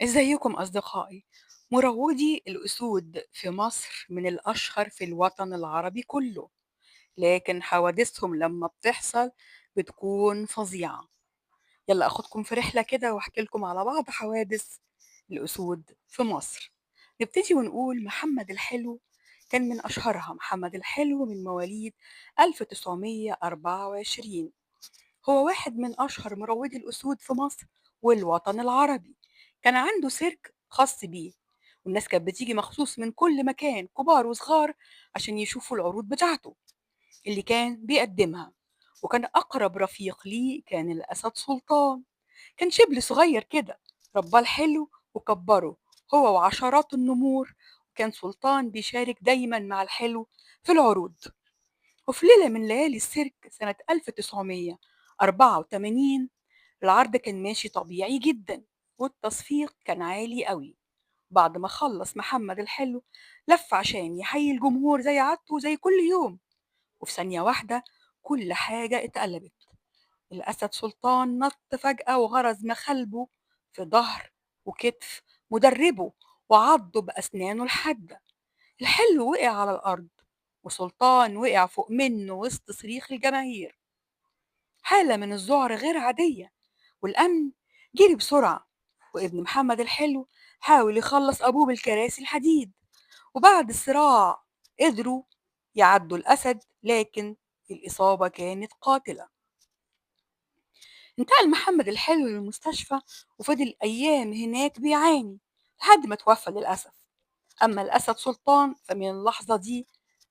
ازيكم أصدقائي؟ مروضي الأسود في مصر من الأشهر في الوطن العربي كله، لكن حوادثهم لما بتحصل بتكون فظيعة. يلا أخدكم في رحلة كده وأحكي لكم على بعض حوادث الأسود في مصر. نبتدي ونقول محمد الحلو كان من أشهرها. محمد الحلو من مواليد 1924، هو واحد من أشهر مروضي الأسود في مصر والوطن العربي. كان عنده سيرك خاص بيه، والناس كانت بتيجي مخصوص من كل مكان، كبار وصغار، عشان يشوفوا العروض بتاعته اللي كان بيقدمها. وكان أقرب رفيق ليه كان الأسد سلطان. كان شبل صغير كده، رباه الحلو وكبره هو وعشرات النمور. وكان سلطان بيشارك دايما مع الحلو في العروض. وفي ليلة من ليالي السيرك سنة 1984، العرض كان ماشي طبيعي جدا والتصفيق كان عالي قوي. بعد ما خلص محمد الحلو لف عشان يحيي الجمهور زي عادته زي كل يوم، وفي ثانية واحدة كل حاجة اتقلبت. الأسد سلطان نط فجأة وغرز مخلبه في ظهر وكتف مدربه وعضه بأسنانه الحادة. الحلو وقع على الأرض، وسلطان وقع فوق منه وسط صريخ الجماهير. حالة من الذعر غير عادية، والأمن جري بسرعة، وابن محمد الحلو حاول يخلص أبوه بالكراسي الحديد. وبعد الصراع قدروا يعدوا الأسد، لكن الإصابة كانت قاتلة. انتقل محمد الحلو للمستشفى وفضل أيام هناك بيعاني لحد ما توفى للأسف. أما الأسد سلطان فمن اللحظة دي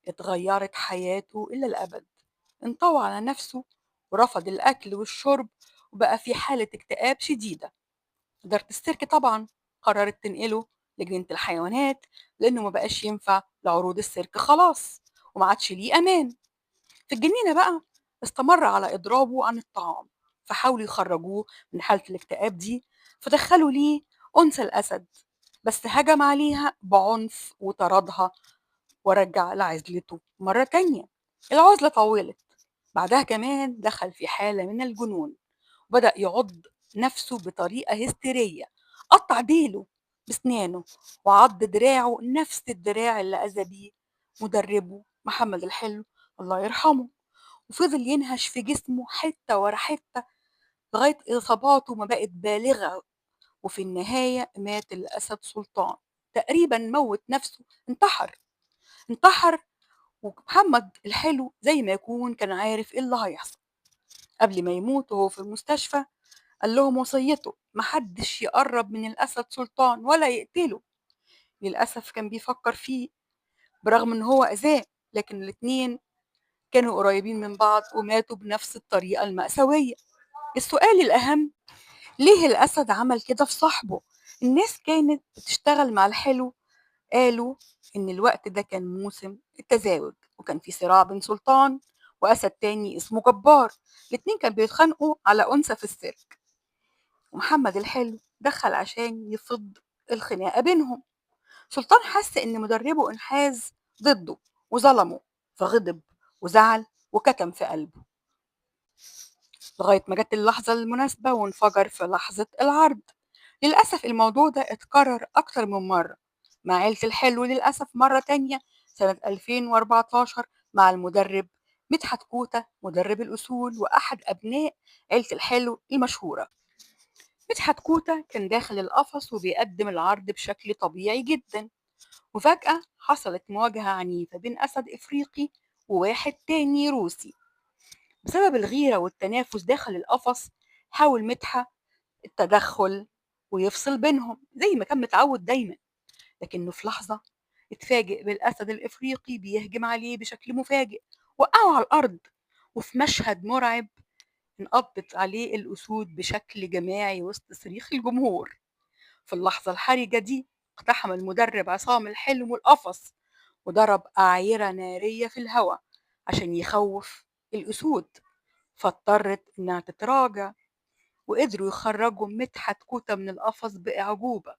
اتغيرت حياته إلى الأبد. انطوى على نفسه ورفض الأكل والشرب، وبقى في حالة اكتئاب شديدة. إدارة السيرك طبعا قررت تنقله لجنينة الحيوانات، لأنه ما بقاش ينفع لعروض السيرك خلاص، وما عادش ليه أمان. في الجنينة بقى استمر على إضرابه عن الطعام، فحاولوا يخرجوه من حالة الاكتئاب دي، فدخلوا ليه أنثى الأسد، بس هجم عليها بعنف وطردها ورجع لعزلته مرة تانية. العزلة طولت، بعدها كمان دخل في حالة من الجنون، وبدأ يعض نفسه بطريقة هستيرية. قطع ديله بسنانه وعض دراعه، نفس الدراع اللي أذى بيه مدربه محمد الحلو الله يرحمه. وفضل ينهش في جسمه حتة ورا حتة لغاية إصاباته ما بقت بالغة. وفي النهاية مات الأسد سلطان، تقريبا موت نفسه، انتحر. ومحمد الحلو زي ما يكون كان عارف ايه اللي هيحصل. قبل ما يموت وهو في المستشفى قال لهم وصيته محدش يقرب من الأسد سلطان ولا يقتله. للأسف كان بيفكر فيه برغم ان هو أذاه، لكن الاتنين كانوا قريبين من بعض وماتوا بنفس الطريقة المأساوية. السؤال الأهم، ليه الأسد عمل كده في صاحبه؟ الناس كانت بتشتغل مع الحلو قالوا إن الوقت ده كان موسم التزاوج، وكان في صراع بين سلطان وأسد تاني اسمه جبار. الاتنين كانوا بيتخانقوا على أنثى في السيرك، ومحمد الحلو دخل عشان يفض الخناقة بينهم. سلطان حس إن مدربه انحاز ضده وظلمه، فغضب وزعل وكتم في قلبه لغاية ما جت اللحظة المناسبة وانفجر في لحظة العرض. للأسف الموضوع ده اتكرر أكتر من مرة مع عيلة الحلو، للأسف مرة تانية سنة 2014 مع المدرب مدحت كوتة مدرب الأسود وأحد أبناء عيلة الحلو المشهورة. مدحت كوتة كان داخل القفص وبيقدم العرض بشكل طبيعي جدا، وفجأة حصلت مواجهة عنيفة بين أسد إفريقي وواحد تاني روسي. بسبب الغيرة والتنافس داخل القفص حاول مدحت التدخل ويفصل بينهم زي ما كان متعود دايما، لكنه في لحظة اتفاجئ بالأسد الإفريقي بيهجم عليه بشكل مفاجئ، وقعه على الأرض. وفي مشهد مرعب انقضت عليه الأسود بشكل جماعي وسط صريخ الجمهور. في اللحظة الحرجة دي اقتحم المدرب عصام الحلم القفص وضرب أعيرة نارية في الهواء عشان يخوف الأسود، فاضطرت إنها تتراجع. وقدروا يخرجوا مدحت كوتة من القفص بأعجوبة،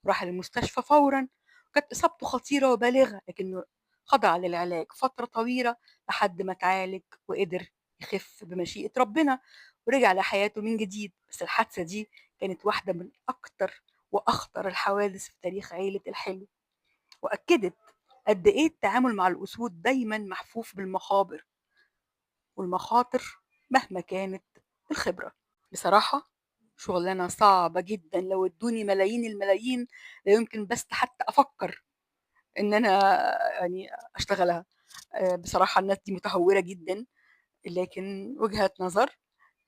وراح المستشفى فورا. كانت إصابته خطيرة وبالغة، لكنه خضع للعلاج فترة طويلة لحد ما اتعالج وقدر يخف بمشيئة ربنا ورجع لحياته من جديد. بس الحادثة دي كانت واحدة من أكتر وأخطر الحوادث في تاريخ عيلة الحلو، وأكدت قد إيه التعامل مع الأسود دايما محفوف بالمخاطر والمخاطر مهما كانت الخبرة. بصراحة شغلانة صعبة جدا، لو ادوني ملايين الملايين لا يمكن بس حتى أفكر إن أنا يعني أشتغلها. بصراحة الناس دي متهورة جدا، لكن وجهة نظر.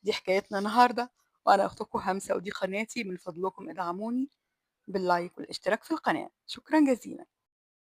دي حكايتنا النهاردة، وأنا أختكم همسة ودي قناتي، من فضلكم ادعموني باللايك والاشتراك في القناة. شكرا جزيلا.